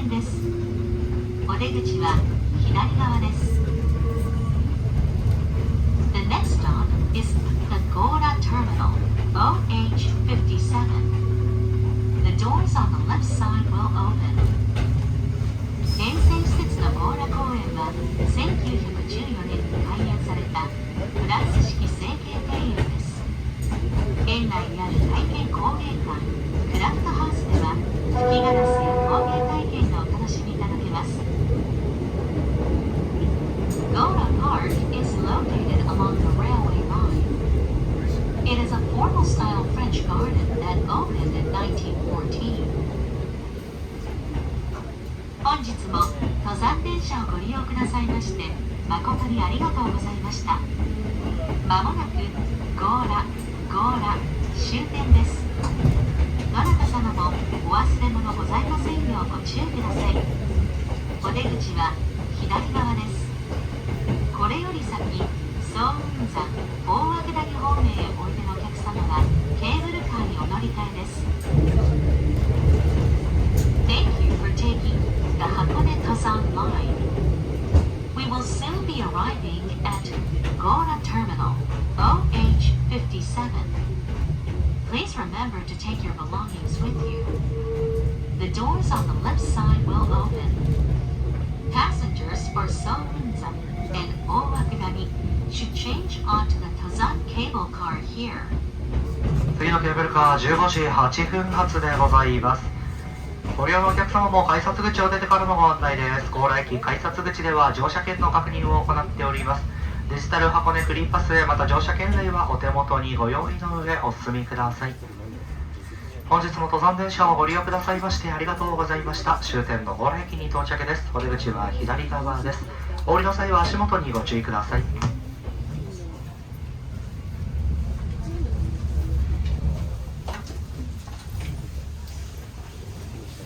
点です。お出口は左側です。The next stop is the Gora Terminal, OH57. The doors on the left side will open. 沿線施設のゴーラ公園は1914年に開園されたフランス式成形庭園です。園内にある体験工芸館クラフトハウスでは吹きガラスや工芸体験がお楽しみいただけます。Gora Park is located along the railway line. It is a formal-style French garden that opened in 1914. 本日も登山電車をご利用くださいまして誠にありがとうございました。まもなくゴーラ終点です。どなた様もお忘れ物ございませんようご注意ください。お出口は左側です。これより先、早雲山大涌谷方面へおいでのお客様はケーブルカーにお乗り換えです。Thank you for taking the Hakone Tozan line. We will soon be arriving at Gora Terminal, OH57. Please remember to take your belongings with you. The doors on the left side will open. Passengers for Sounza and Owakudani should change onto the Tozan cable car here. 次のケーブルカー15時8分発でございます。ご利用のお客様も改札口を出てからのご案内です。高良駅改札口では乗車券の確認を行っております。デジタル箱根フリーパスまた乗車券類はお手元にご用意の上お進みください。本日も登山電車をご利用くださいましてありがとうございました。終点の高良駅に到着です。お出口は左側です。お降りの際は足元にご注意ください。